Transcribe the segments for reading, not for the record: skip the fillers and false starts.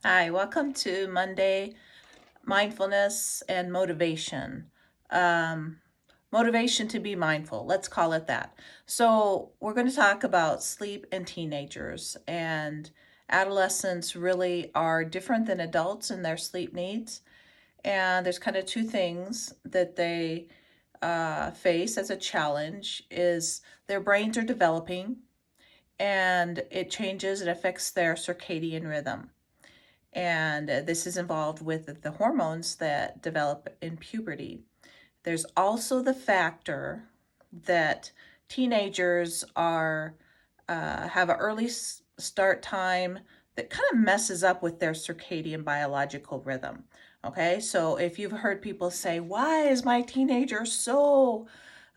Hi, welcome to Monday Mindfulness and Motivation. Um, Motivation to be mindful, let's call it that. So, we're going to talk about sleep and teenagers. And adolescents really are different than adults in their sleep needs. And there's kind of two things that they face as a challenge is their brains are developing and it changes, it affects their circadian rhythm. And this is involved with the hormones that develop in puberty. There's also the factor that teenagers are have an early start time that kind of messes up with their circadian biological rhythm. Okay, so if you've heard people say, "Why is my teenager so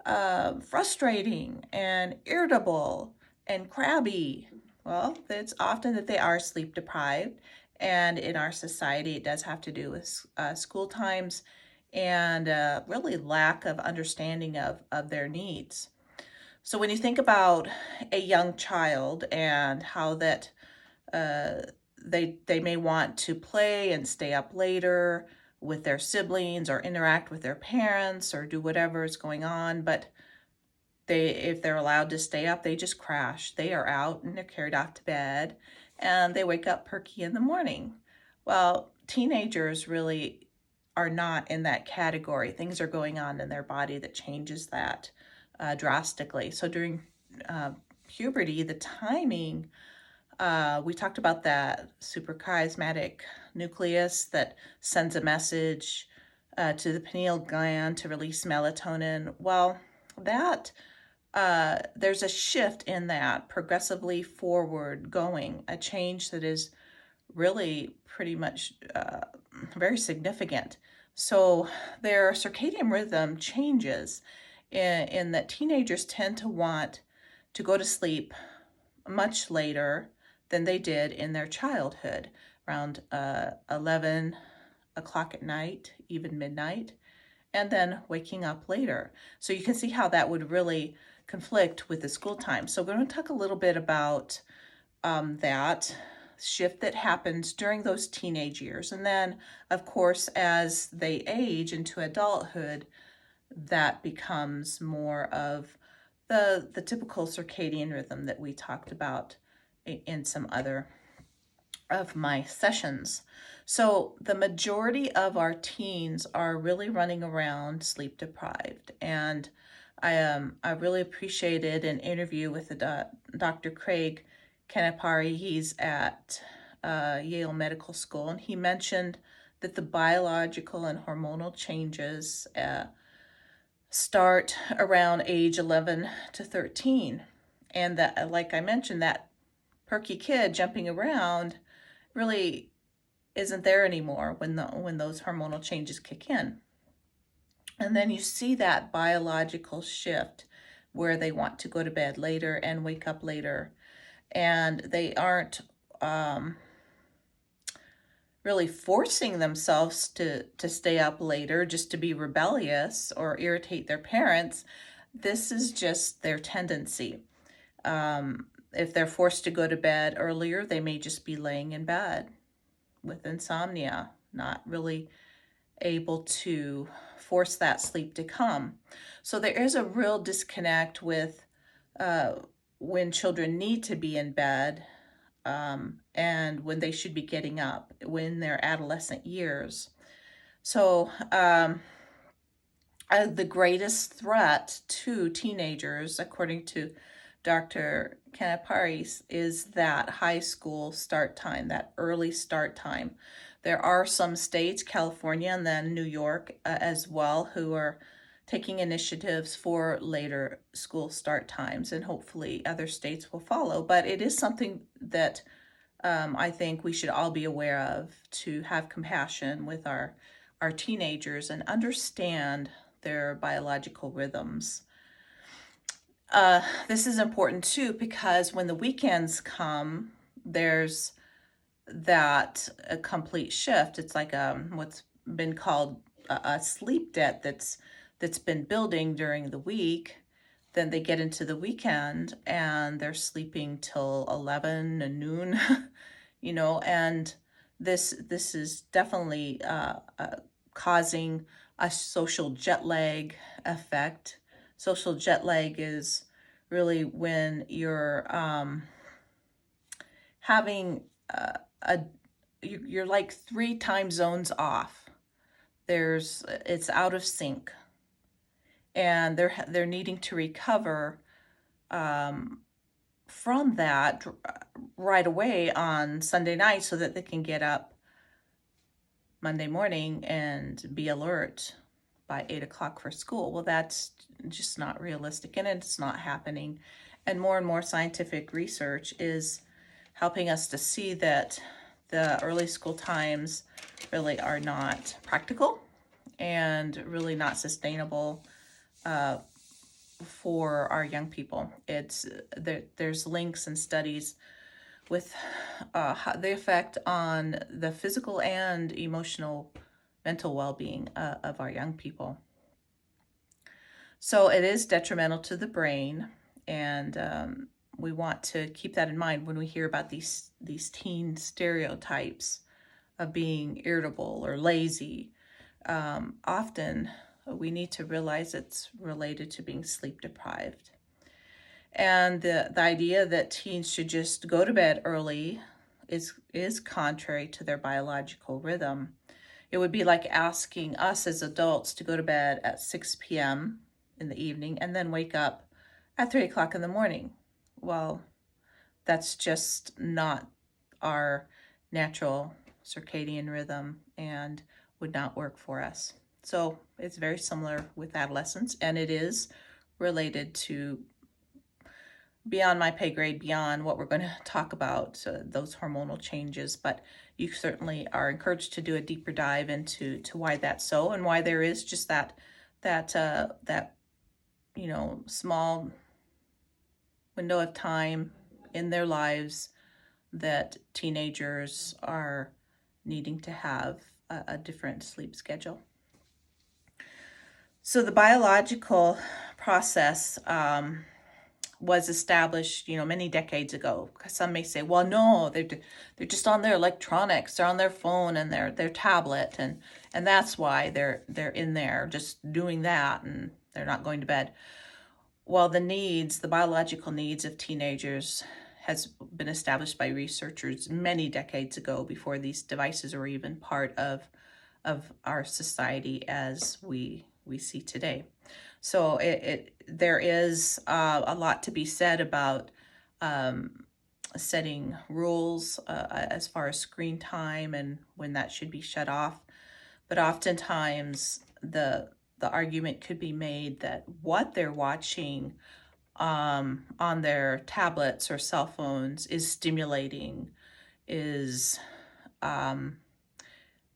frustrating and irritable and crabby?" Well, it's often that they are sleep deprived. And in our society, it does have to do with school times and really lack of understanding of their needs. So when you think about a young child and how that uh, they may want to play and stay up later with their siblings or interact with their parents or do whatever is going on, but if they're allowed to stay up, they just crash. They are out and they're carried off to bed and they wake up perky in the morning. Well, teenagers really are not in that category. Things are going on in their body that changes that drastically. So during uh, puberty, the timing, we talked about that suprachiasmatic nucleus that sends a message to the pineal gland to release melatonin. Well, that there's a shift in that progressively forward going, a change that is really pretty much very significant. So their circadian rhythm changes in that teenagers tend to want to go to sleep much later than they did in their childhood, around 11 o'clock at night, even midnight, and then waking up later. So you can see how that would really conflict with the school time. So we're going to talk a little bit about that shift that happens during those teenage years. And then, of course, as they age into adulthood, that becomes more of the typical circadian rhythm that we talked about in some other of my sessions. So the majority of our teens are really running around sleep deprived. And I really appreciated an interview with Dr. Craig Kanapari. He's at Yale Medical School, and he mentioned that the biological and hormonal changes start around age 11 to 13. And that, like I mentioned, that perky kid jumping around really isn't there anymore when those hormonal changes kick in. And then you see that biological shift where they want to go to bed later and wake up later, and they aren't really forcing themselves to stay up later just to be rebellious or irritate their parents. This is just their tendency. If they're forced to go to bed earlier, they may just be laying in bed with insomnia, not really able to force that sleep to come. So there is a real disconnect with uh, when children need to be in bed and when they should be getting up when they're adolescent years. So the greatest threat to teenagers, according to Dr. Kanapari, is that high school start time, that early start time. There are some states, California and then New York as well, who are taking initiatives for later school start times, and hopefully other states will follow. But it is something that I think we should all be aware of, to have compassion with our teenagers and understand their biological rhythms. This is important too because when the weekends come, there's that a complete shift. It's like what's been called a sleep debt that's been building during the week. Then they get into the weekend and they're sleeping till 11 and noon, and this is definitely causing a social jet lag effect. Social jet lag is really when you're having a you're like 3 time zones off. It's out of sync, and they're needing to recover from that right away on Sunday night so that they can get up Monday morning and be alert by 8 o'clock for school. Well, that's just not realistic, and it's not happening. And more scientific research is helping us to see that the early school times really are not practical and really not sustainable for our young people. There's links and studies with the effect on the physical and emotional mental well-being of our young people. So it is detrimental to the brain, and we want to keep that in mind when we hear about these teen stereotypes of being irritable or lazy. Often we need to realize it's related to being sleep deprived. And the idea that teens should just go to bed early is contrary to their biological rhythm. It would be like asking us as adults to go to bed at 6 p.m. in the evening and then wake up at 3 o'clock in the morning. Well, that's just not our natural circadian rhythm and would not work for us. So it's very similar with adolescents, and it is related to beyond my pay grade, beyond what we're going to talk about, those hormonal changes. But you certainly are encouraged to do a deeper dive into why that's so, and why there is just that small window of time in their lives that teenagers are needing to have a different sleep schedule. So the biological process was established, many decades ago. Some may say, well, no, they're just on their electronics, they're on their phone and their tablet, and that's why they're in there just doing that, and they're not going to bed. Well, the biological needs of teenagers has been established by researchers many decades ago, before these devices were even part of our society as we see today. So there is a lot to be said about setting rules as far as screen time and when that should be shut off. But oftentimes the argument could be made that what they're watching on their tablets or cell phones is stimulating, is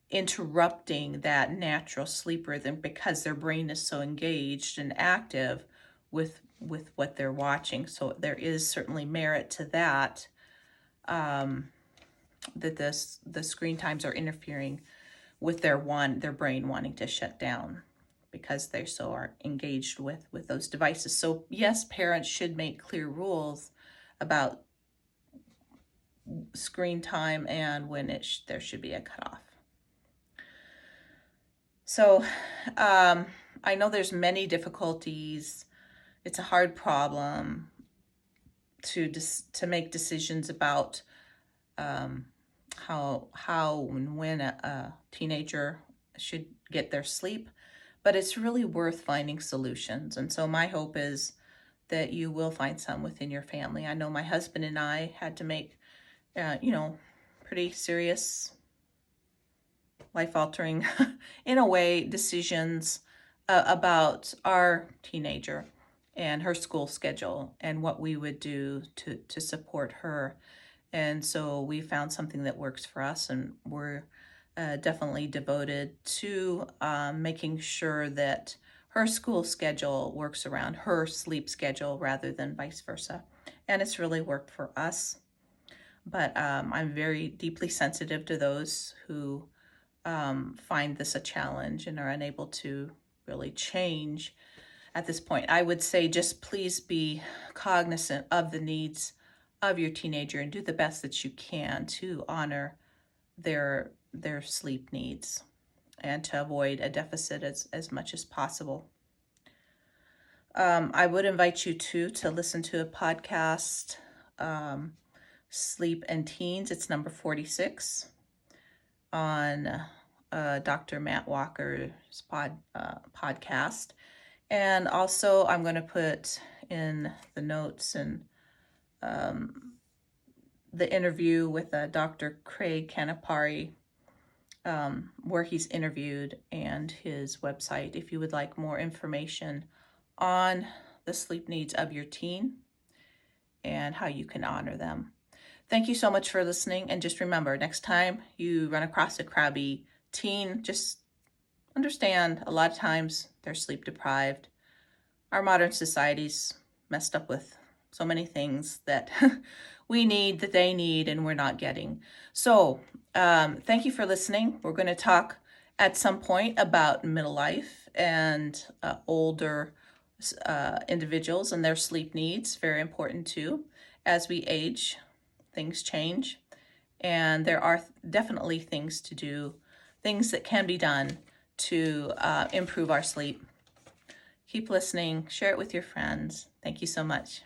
interrupting that natural sleep rhythm, because their brain is so engaged and active with what they're watching. So there is certainly merit to that, that the screen times are interfering with their brain wanting to shut down, because they are engaged with those devices. So yes, parents should make clear rules about screen time and when there should be a cutoff. So I know there's many difficulties. It's a hard problem to make decisions about how and when a teenager should get their sleep, but it's really worth finding solutions. And so my hope is that you will find some within your family. I know my husband and I had to make pretty serious, life-altering, in a way, decisions about our teenager and her school schedule and what we would do to support her. And so we found something that works for us, and we're definitely devoted to making sure that her school schedule works around her sleep schedule rather than vice versa. And it's really worked for us. But I'm very deeply sensitive to those who find this a challenge and are unable to really change at this point. I would say just please be cognizant of the needs of your teenager and do the best that you can to honor their sleep needs and to avoid a deficit as much as possible. I would invite you to listen to a podcast, Sleep and Teens. It's number 46 on Dr. Matt Walker's podcast. And also I'm going to put in the notes and the interview with Dr. Craig Kanapari, where he's interviewed, and his website if you would like more information on the sleep needs of your teen and how you can honor them. Thank you so much for listening, and just remember, next time you run across a crabby teen, just understand a lot of times they're sleep deprived. Our modern society's messed up with so many things that we need, that they need, and we're not getting. So thank you for listening. We're going to talk at some point about middle life and older individuals and their sleep needs. Very important too. As we age, things change, and there are definitely things to do, things that can be done to improve our sleep. Keep listening, share it with your friends. Thank you so much.